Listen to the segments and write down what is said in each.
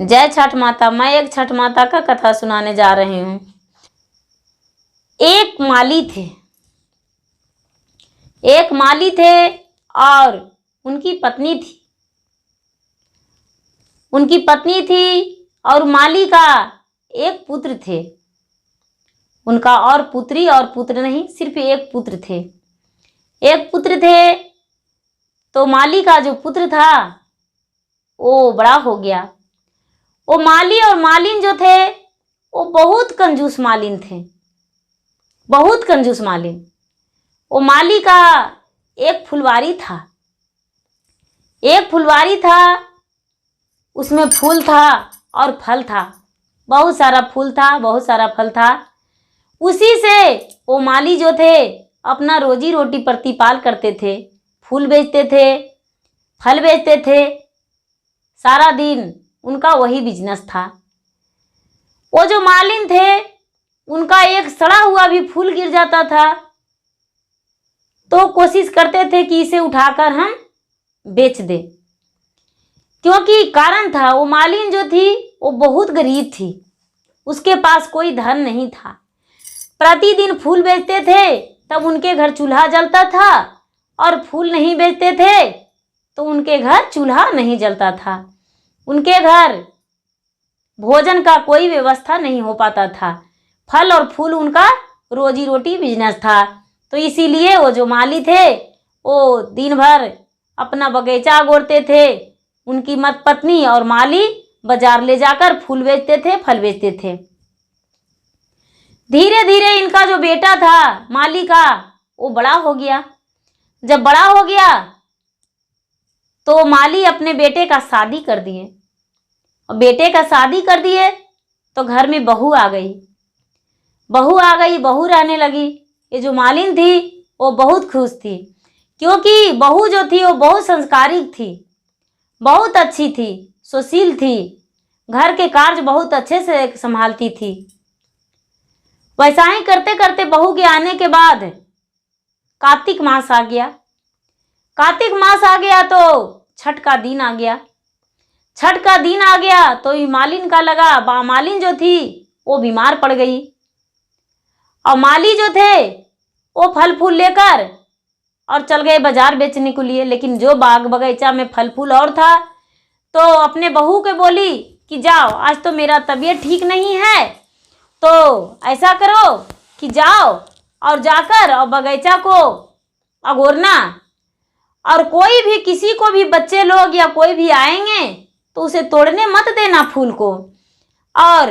जय छठ माता। मैं एक छठ माता का कथा सुनाने जा रही हूँ। एक माली थे और उनकी पत्नी थी और माली का एक पुत्र थे। उनका और पुत्री और पुत्र नहीं, सिर्फ एक पुत्र थे। तो माली का जो पुत्र था वो बड़ा हो गया। वो माली और मालिन जो थे वो बहुत कंजूस मालिन थे, बहुत कंजूस मालिन। वो माली का एक फुलवारी था, उसमें फूल था और फल था, बहुत सारा फूल था, बहुत सारा फल था। उसी से वो माली जो थे अपना रोजी रोटी प्रतिपाल करते थे। फूल बेचते थे, फल बेचते थे, सारा दिन उनका वही बिजनेस था। वो जो मालिन थे उनका एक सड़ा हुआ भी फूल गिर जाता था तो कोशिश करते थे कि इसे उठाकर हम बेच दें, क्योंकि कारण था वो मालिन जो थी वो बहुत गरीब थी, उसके पास कोई धन नहीं था। प्रतिदिन फूल बेचते थे तब उनके घर चूल्हा जलता था, और फूल नहीं बेचते थे तो उनके घर चूल्हा नहीं जलता था। उनके घर भोजन का कोई व्यवस्था नहीं हो पाता था। फल और फूल उनका रोजी रोटी बिजनेस था। तो इसीलिए वो जो माली थे वो दिन भर अपना बगीचा गोड़ते थे। उनकी मत पत्नी और माली बाजार ले जाकर फूल बेचते थे, फल बेचते थे। धीरे धीरे इनका जो बेटा था माली का वो बड़ा हो गया। जब बड़ा हो गया तो माली अपने बेटे का शादी कर दिए, और बेटे का शादी कर दिए तो घर में बहू आ गई, बहू रहने लगी। ये जो मालिन थी वो बहुत खुश थी, क्योंकि बहू जो थी वो बहुत संस्कारिक थी, बहुत अच्छी थी, सुशील थी, घर के कार्य बहुत अच्छे से संभालती थी। वैसा ही करते करते बहू के आने के बाद कार्तिक मास आ गया। कार्तिक मास आ गया तो छठ का दिन आ गया। छठ का दिन आ गया तो मालिन का लगा, मालिन जो थी वो बीमार पड़ गई, और माली जो थे वो फल फूल लेकर और चल गए बाजार बेचने के लिए। लेकिन जो बाग बगीचा में फल फूल और था तो अपने बहू के बोली कि जाओ, आज तो मेरा तबीयत ठीक नहीं है, तो ऐसा करो कि जाओ और जाकर और बगीचा को अगोरना, और कोई भी किसी को भी बच्चे लोग या कोई भी आएंगे तो उसे तोड़ने मत देना फूल को, और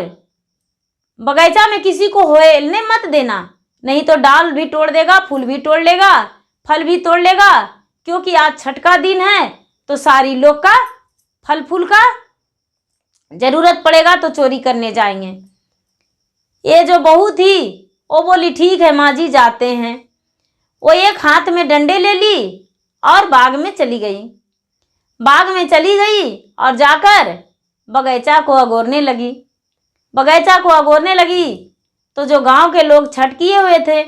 बगीचा में किसी को होलने मत देना, नहीं तो डाल भी तोड़ देगा, फूल भी तोड़ लेगा, फल भी तोड़ लेगा। क्योंकि आज छठ का दिन है तो सारी लोग का फल फूल का जरूरत पड़ेगा तो चोरी करने जाएंगे। ये जो बहू थी वो बोली ठीक है माँ जी, जाते हैं। वो एक हाथ में डंडे ले ली और बाग में चली गई और जाकर बगीचा को अगोरने लगी। तो जो गांव के लोग छठ किए हुए थे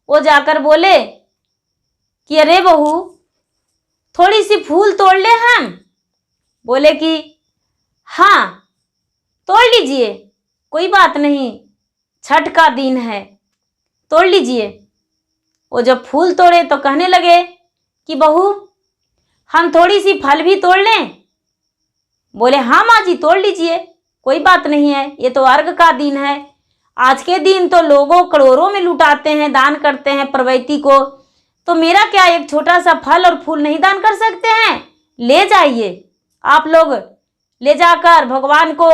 वो जाकर बोले कि अरे बहू, थोड़ी सी फूल तोड़ ले हम। बोले कि हाँ तोड़ लीजिए, कोई बात नहीं, छठ का दिन है, तोड़ लीजिए। वो जब फूल तोड़े तो कहने लगे कि बहू, हम थोड़ी सी फल भी तोड़ लें। बोले हाँ माँ जी, तोड़ लीजिए, कोई बात नहीं है, ये तो अर्घ का दिन है। आज के दिन तो लोगों करोड़ों में लुटाते हैं, दान करते हैं प्रवैती को, तो मेरा क्या, एक छोटा सा फल और फूल नहीं दान कर सकते हैं? ले जाइए, आप लोग ले जाकर भगवान को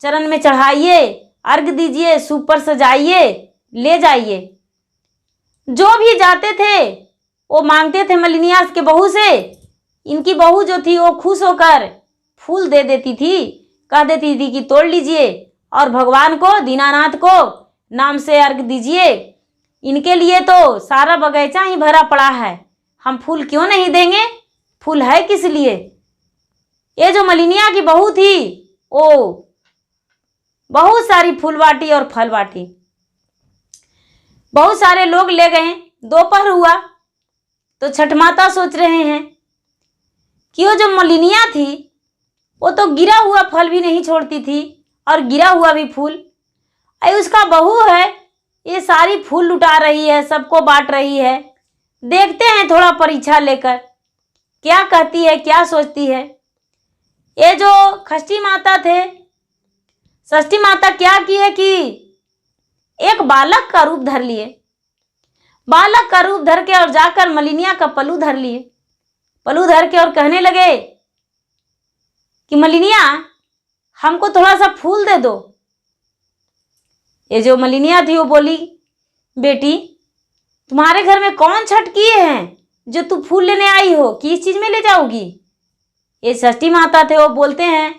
चरण में चढ़ाइए, अर्घ दीजिए, सुपर सजाइए, ले जाइए। जो भी जाते थे वो मांगते थे मलिनियास के बहू से। इनकी बहू जो थी वो खुश होकर फूल दे देती थी, कह देती थी कि तोड़ लीजिए और भगवान को, दीनानाथ को नाम से अर्घ दीजिए। इनके लिए तो सारा बगीचा ही भरा पड़ा है, हम फूल क्यों नहीं देंगे, फूल है किस लिए। ये जो मलिनिया की बहू थी वो बहुत सारी फूल बाटी और फल बाटी, बहुत सारे लोग ले गए। दोपहर हुआ तो छठ माता सोच रहे हैं कि वो जो मलिनिया थी वो तो गिरा हुआ फल भी नहीं छोड़ती थी और गिरा हुआ भी फूल। अरे उसका बहू है, ये सारी फूल लुटा रही है, सबको बांट रही है। देखते हैं थोड़ा परीक्षा लेकर क्या कहती है, क्या सोचती है। ये जो षष्ठी माता थे, षष्ठी माता क्या की है कि एक बालक का रूप धर लिए। बालक का रूप धर के और जाकर मलिनिया का पल्लू धर लिए। पल्लू धर के और कहने लगे कि मलिनिया, हमको थोड़ा सा फूल दे दो। ये जो मलिनिया थी वो बोली, बेटी तुम्हारे घर में कौन छठ किए हैं जो तू फूल लेने आई हो, किस चीज में ले जाओगी। ये षष्ठी माता थे, वो बोलते हैं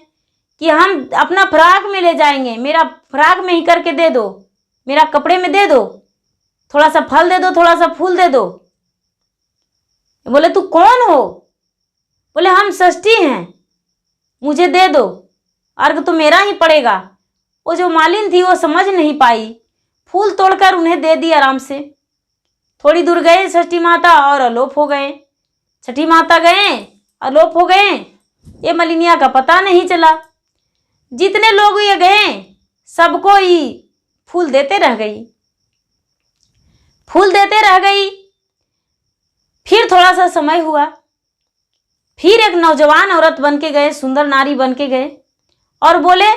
कि हम अपना फ्राक में ले जाएंगे, मेरा फ्राक में ही करके दे दो, मेरा कपड़े में दे दो, थोड़ा सा फल दे दो, थोड़ा सा फूल दे दो। बोले तू कौन हो। बोले हम षष्ठी हैं, मुझे दे दो, अर्घ तो मेरा ही पड़ेगा। वो जो मालिन थी वो समझ नहीं पाई, फूल तोड़कर उन्हें दे दी आराम से। थोड़ी दूर गए षष्ठी माता और अलोप हो गए। छठी माता गए, अलोप हो गए। ये मलिनिया का पता नहीं चला। जितने लोग ये गए सबको ही फूल देते रह गई, फूल देते रह गई। फिर थोड़ा सा समय हुआ, फिर एक नौजवान औरत बन के गए, सुंदर नारी बन के गए और बोले,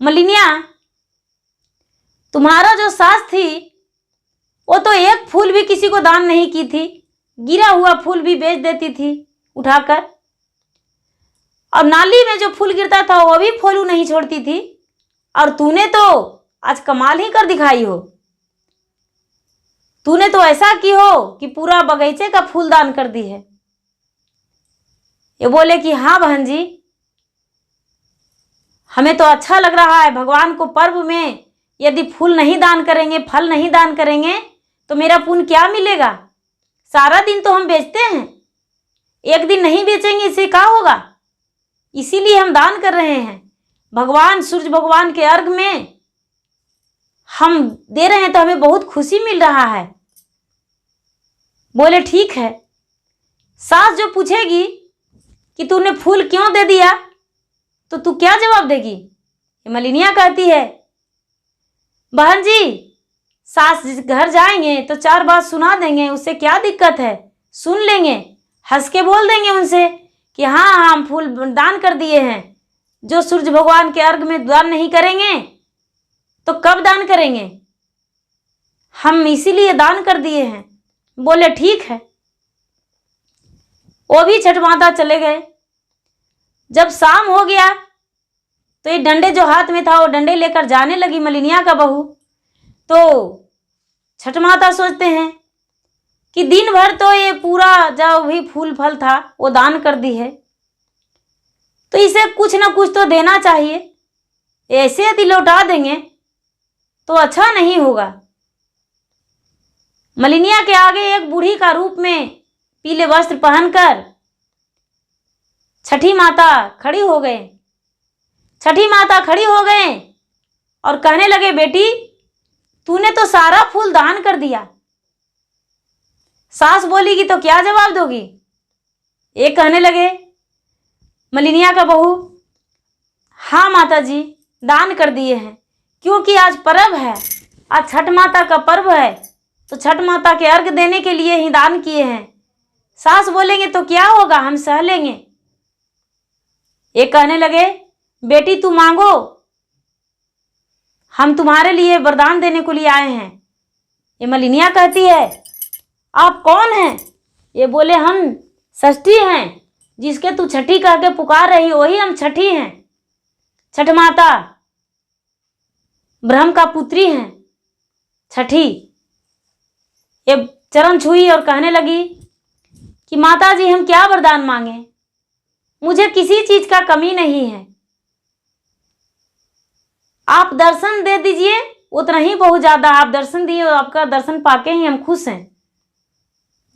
मलिनिया तुम्हारा जो सास थी वो तो एक फूल भी किसी को दान नहीं की थी, गिरा हुआ फूल भी बेच देती थी उठाकर, और नाली में जो फूल गिरता था वो भी फूल नहीं छोड़ती थी, और तूने तो आज कमाल ही कर दिखाई हो। तूने तो ऐसा की हो कि पूरा बगीचे का फूल दान कर दी है। ये बोले कि हाँ बहन जी, हमें तो अच्छा लग रहा है। भगवान को पर्व में यदि फूल नहीं दान करेंगे, फल नहीं दान करेंगे तो मेरा पुण्य क्या मिलेगा। सारा दिन तो हम बेचते हैं, एक दिन नहीं बेचेंगे इससे क्या होगा। इसीलिए हम दान कर रहे हैं। भगवान सूर्य भगवान के अर्घ में हम दे रहे हैं तो हमें बहुत खुशी मिल रहा है। बोले ठीक है। सास जो पूछेगी कि तूने फूल क्यों दे दिया तो तू क्या जवाब देगी। मलिनिया कहती है, बहन जी सास घर जाएंगे तो चार बात सुना देंगे, उससे क्या दिक्कत है, सुन लेंगे, हंस के बोल देंगे उनसे कि हाँ हम फूल दान कर दिए हैं। जो सूर्य भगवान के अर्घ में दान नहीं करेंगे तो कब दान करेंगे, हम इसीलिए दान कर दिए हैं। बोले ठीक है। वो भी छठ माता चले गए। जब शाम हो गया तो ये डंडे जो हाथ में था वो डंडे लेकर जाने लगी मलिनिया का बहू। तो छठ माता सोचते हैं कि दिन भर तो ये पूरा जो भी फूल फल था वो दान कर दी है, तो इसे कुछ ना कुछ तो देना चाहिए। ऐसे यदि लौटा देंगे तो अच्छा नहीं होगा। मलिनिया के आगे एक बूढ़ी का रूप में पीले वस्त्र पहनकर छठी माता खड़ी हो गए। छठी माता खड़ी हो गए और कहने लगे, बेटी तूने तो सारा फूल दान कर दिया। सास बोली कि तो क्या जवाब दोगी। एक कहने लगे मलिनिया का बहू, हाँ माता जी दान कर दिए हैं, क्योंकि आज पर्व है, आज छठ माता का पर्व है, तो छठ माता के अर्घ देने के लिए ही दान किए हैं। सास बोलेंगे तो क्या होगा, हम सह लेंगे। एक कहने लगे, बेटी तू मांगो, हम तुम्हारे लिए वरदान देने को लिए आए हैं। ये मलिनिया कहती है, आप कौन हैं। ये बोले हम षष्ठी हैं, जिसके तू छठी कह के पुकार रही वही हम छठी हैं। छठ माता ब्रह्म का पुत्री हैं छठी। ये चरण छुई और कहने लगी कि माता जी हम क्या वरदान मांगे, मुझे किसी चीज का कमी नहीं है, आप दर्शन दे दीजिए, उतना ही बहुत ज्यादा। आप दर्शन दिए और आपका दर्शन पाके ही हम खुश हैं।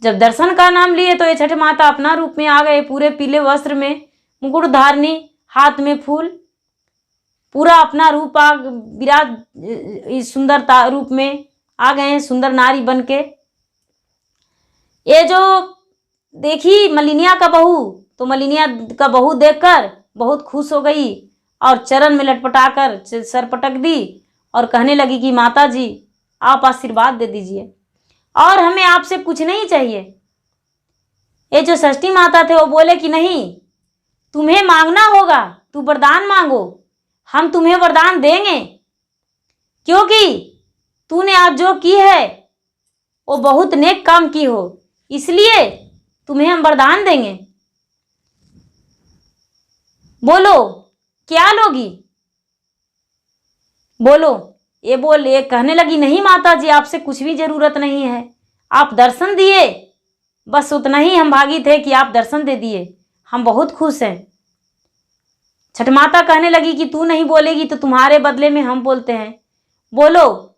जब दर्शन का नाम लिए तो ये छठ माता अपना रूप में आ गए, पूरे पीले वस्त्र में, मुकुट धारनी, हाथ में फूल, पूरा अपना रूप विराज इस सुंदरता रूप में आ गए, सुंदर नारी बन के। ये जो देखी मलिनिया का बहू, तो मलिनिया का बहू देखकर बहुत खुश हो गई और चरण में लटपटाकर सर पटक दी और कहने लगी कि माता जी आप आशीर्वाद दे दीजिए और हमें आपसे कुछ नहीं चाहिए। ये जो षष्ठी माता थे वो बोले कि नहीं, तुम्हें मांगना होगा, तू वरदान मांगो, हम तुम्हें वरदान देंगे, क्योंकि तूने आज जो की है वो बहुत नेक काम की हो, इसलिए तुम्हें हम वरदान देंगे। बोलो क्या लोगी, बोलो। ये कहने लगी नहीं माता जी आपसे कुछ भी जरूरत नहीं है, आप दर्शन दिए, बस उतना ही हम भागी थे कि आप दर्शन दे दिए, हम बहुत खुश हैं। छठ माता कहने लगी कि तू नहीं बोलेगी तो तुम्हारे बदले में हम बोलते हैं, बोलो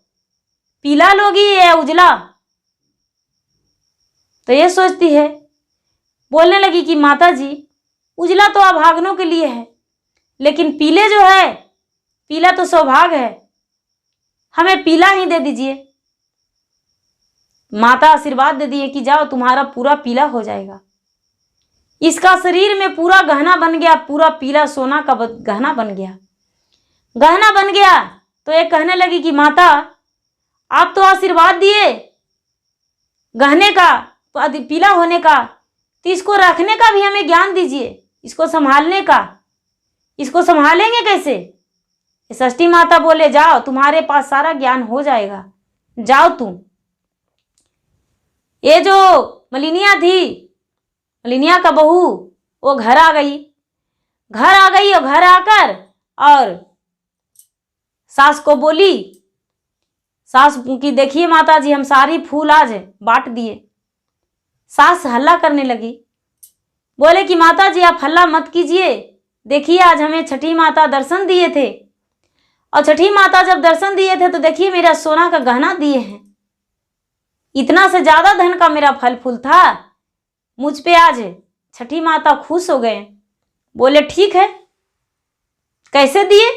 पीला लोगी या उजला। तो ये सोचती है, बोलने लगी कि माता जी उजला तो अभागनों के लिए है, लेकिन पीले जो है, पीला तो सौभाग्य है, हमें पीला ही दे दीजिए। माता आशीर्वाद दे दिए कि जाओ तुम्हारा पूरा पीला हो जाएगा। इसका शरीर में पूरा गहना बन गया, पूरा पीला सोना का गहना बन गया, गहना बन गया। तो ये कहने लगी कि माता आप तो आशीर्वाद दिए गहने का, पीला होने का, तो इसको रखने का भी हमें ज्ञान दीजिए, इसको संभालने का, इसको संभालेंगे कैसे। षष्ठी माता बोले जाओ तुम्हारे पास सारा ज्ञान हो जाएगा, जाओ तुम। ये जो मलिनिया थी, मलिनिया का बहू, वो घर आ गई और घर आकर और सास को बोली, सास की देखिए माता जी हम सारी फूल आज बांट दिए। सास हल्ला करने लगी, बोले कि माता जी आप हल्ला मत कीजिए, देखिए आज हमें छठी माता दर्शन दिए थे, और छठी माता जब दर्शन दिए थे तो देखिए मेरा सोना का गहना दिए हैं, इतना से ज्यादा धन का मेरा फल फूल था, मुझ पे आज छठी माता खुश हो गए। बोले ठीक है, कैसे दिए,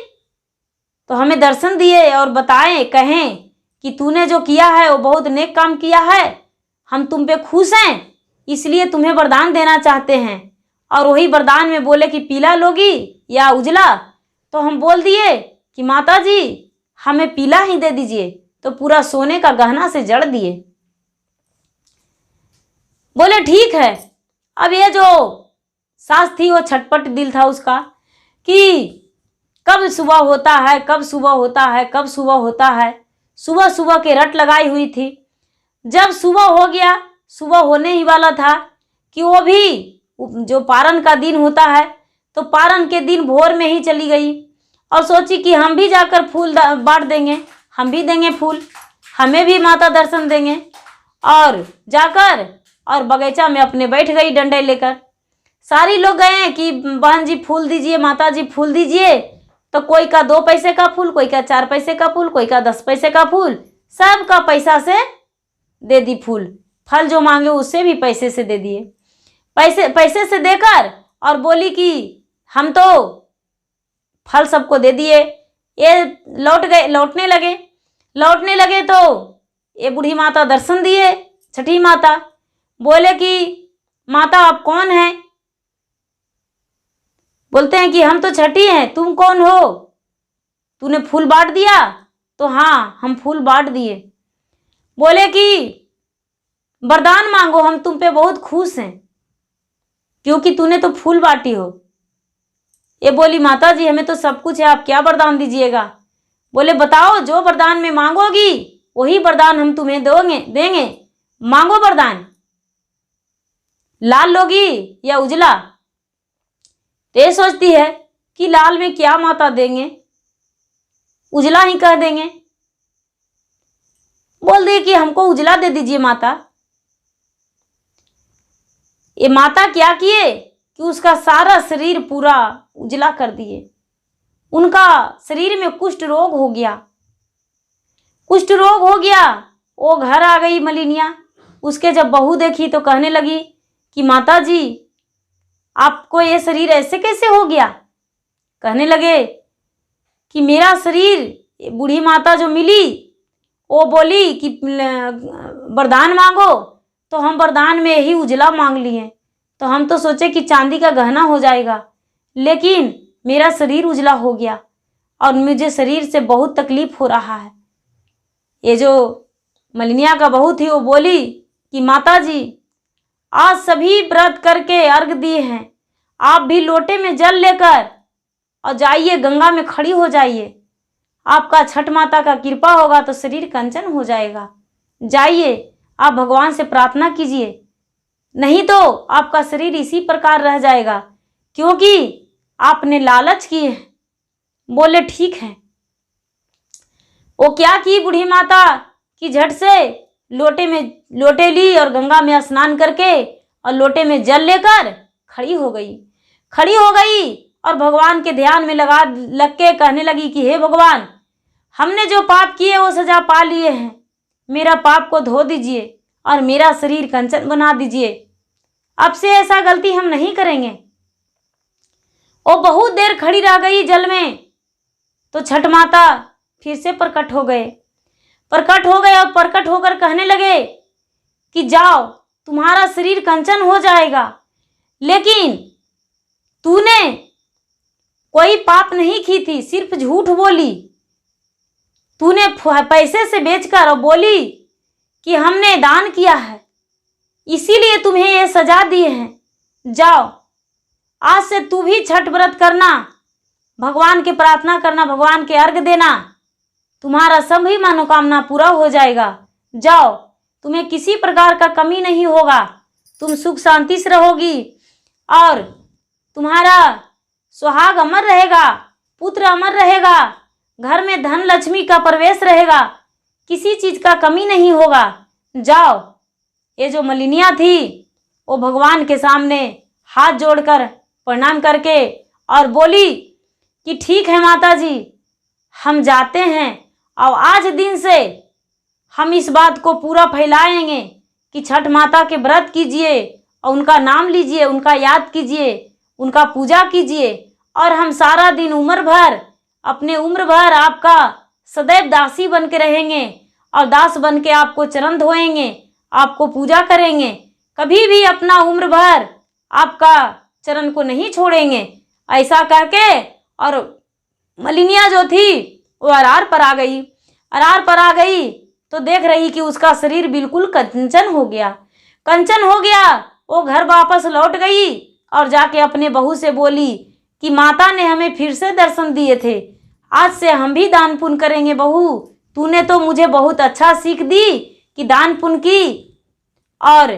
तो हमें दर्शन दिए और बताएं, कहें कि तूने जो किया है वो बहुत नेक काम किया है, हम तुम पे खुश हैं, इसलिए तुम्हें वरदान देना चाहते हैं। और वही वरदान में बोले कि पीला लोगी या उजला, तो हम बोल दिए कि माता जी हमें पीला ही दे दीजिए, तो पूरा सोने का गहना से जड़ दिए। बोले ठीक है। अब ये जो सास थी वो छटपट दिल था उसका कि कब सुबह होता है, कब सुबह होता है, कब सुबह होता है, सुबह सुबह के रट लगाई हुई थी। जब सुबह हो गया, सुबह होने ही वाला था कि वो भी जो पारण का दिन होता है, तो पारण के दिन भोर में ही चली गई और सोची कि हम भी जाकर फूल बांट देंगे, हम भी देंगे फूल, हमें भी माता दर्शन देंगे। और जाकर और बगीचा में अपने बैठ गई डंडे लेकर। सारी लोग गए कि बहन जी फूल दीजिए, माता जी फूल दीजिए, तो कोई का 2 पैसे का फूल, कोई का 4 पैसे का फूल, कोई का 10 पैसे का फूल, सबका पैसा से दे दी फूल, फल जो मांगे उससे भी पैसे से दे दिए। पैसे से देकर और बोली कि हम तो फल सबको दे दिए। ये लौटने लगे तो ये बूढ़ी माता दर्शन दिए, छठी माता बोले कि माता आप कौन हैं। बोलते हैं कि हम तो छठी हैं, तुम कौन हो, तूने फूल बांट दिया, तो हाँ हम फूल बांट दिए। बोले कि वरदान मांगो, हम तुम पे बहुत खुश हैं क्योंकि तूने तो फूल बांटी हो। ये बोली माता जी हमें तो सब कुछ है, आप क्या वरदान दीजिएगा। बोले बताओ, जो वरदान में मांगोगी वही वरदान हम तुम्हें देंगे, मांगो वरदान, लाल लोगी या उजला। ये सोचती है कि लाल में क्या माता देंगे, उजला ही कह देंगे। बोल दिए कि हमको उजला दे दीजिए माता। ये माता क्या किए कि उसका सारा शरीर पूरा उजला कर दिए। उनका शरीर में कुष्ठ रोग हो गया, वो घर आ गई मलिनिया। उसके जब बहू देखी तो कहने लगी कि माता जी आपको ये शरीर ऐसे कैसे हो गया। कहने लगे कि मेरा शरीर, बूढ़ी माता जो मिली वो बोली कि वरदान मांगो, तो हम वरदान में ही उजला मांग लिए, तो हम तो सोचे कि चांदी का गहना हो जाएगा, लेकिन मेरा शरीर उजला हो गया और मुझे शरीर से बहुत तकलीफ हो रहा है। ये जो मलिनिया का बहू थी वो बोली कि माता जी, आज सभी व्रत करके अर्घ दिए हैं, आप भी लोटे में जल लेकर और जाइए, गंगा में खड़ी हो जाइए। आपका छठ माता का कृपा होगा तो शरीर कंचन हो जाएगा। जाइए, आप भगवान से प्रार्थना कीजिए, नहीं तो आपका शरीर इसी प्रकार रह जाएगा, क्योंकि आपने लालच किए हैं। बोले ठीक है। वो क्या की बूढ़ी माता कि झट से लोटे ली और गंगा में स्नान करके और लोटे में जल लेकर खड़ी हो गई और भगवान के ध्यान में लग के कहने लगी कि हे भगवान, हमने जो पाप किए वो सजा पा लिए हैं, मेरा पाप को धो दीजिए और मेरा शरीर कंचन बना दीजिए। अब से ऐसा गलती हम नहीं करेंगे। वो बहुत देर खड़ी रह गई जल में, तो छठ माता फिर से प्रकट हो गए और प्रकट होकर कहने लगे कि जाओ, तुम्हारा शरीर कंचन हो जाएगा, लेकिन तूने कोई पाप नहीं की थी, सिर्फ झूठ बोली। तूने पैसे से बेचकर और बोली कि हमने दान किया है, इसीलिए तुम्हें ये सजा दिए हैं। जाओ, आज से तू भी छठ व्रत करना, भगवान की प्रार्थना करना, भगवान के अर्घ देना, तुम्हारा सभी मनोकामना पूरा हो जाएगा। जाओ, तुम्हें किसी प्रकार का कमी नहीं होगा, तुम सुख शांति से रहोगी और तुम्हारा सुहाग अमर रहेगा, पुत्र अमर रहेगा, घर में धन लक्ष्मी का प्रवेश रहेगा, किसी चीज का कमी नहीं होगा। जाओ। ये जो मलिनिया थी वो भगवान के सामने हाथ जोड़कर प्रणाम करके और बोली कि ठीक है माता जी, हम जाते हैं और आज दिन से हम इस बात को पूरा फैलाएंगे कि छठ माता के व्रत कीजिए और उनका नाम लीजिए, उनका याद कीजिए, उनका पूजा कीजिए और हम सारा दिन उम्र भर आपका सदैव दासी बन के रहेंगे और दास बन के आपको चरण धोएंगे, आपको पूजा करेंगे, कभी भी अपना उम्र भर आपका चरण को नहीं छोड़ेंगे। ऐसा करके और मलिनिया जो थी वो अरार पर आ गई तो देख रही कि उसका शरीर बिल्कुल कंचन हो गया। वो घर वापस लौट गई और जाके अपने बहू से बोली कि माता ने हमें फिर से दर्शन दिए थे, आज से हम भी दान पुण्य करेंगे। बहू, तूने तो मुझे बहुत अच्छा सीख दी कि दान पुण्य की, और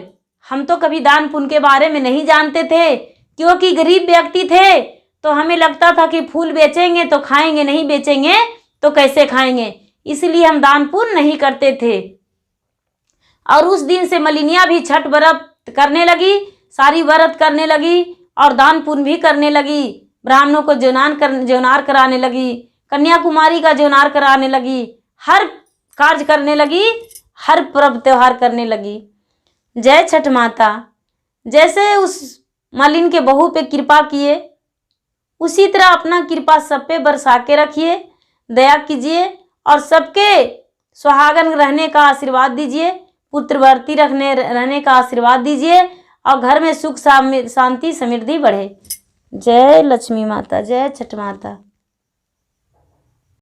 हम तो कभी दान पुण्य के बारे में नहीं जानते थे, क्योंकि गरीब व्यक्ति थे तो हमें लगता था कि फूल बेचेंगे तो खाएंगे, नहीं बेचेंगे तो कैसे खाएंगे, इसलिए हम दान पुण्य नहीं करते थे। और उस दिन से मलिनिया भी छठ व्रत करने लगी, सारी व्रत करने लगी और दान पुण्य भी करने लगी, ब्राह्मणों को जोनार कराने लगी, कन्याकुमारी का जोनार कराने लगी, हर कार्य करने लगी, हर पर्व त्योहार करने लगी। जय छठ माता। जैसे उस मालिन के बहू पे कृपा किए, उसी तरह अपना कृपा सब पे बरसा के रखिए, दया कीजिए और सबके सुहागन रहने का आशीर्वाद दीजिए, पुत्रवती रहने का आशीर्वाद दीजिए और घर में सुख शांति समृद्धि बढ़े। जय लक्ष्मी माता, जय छठ माता।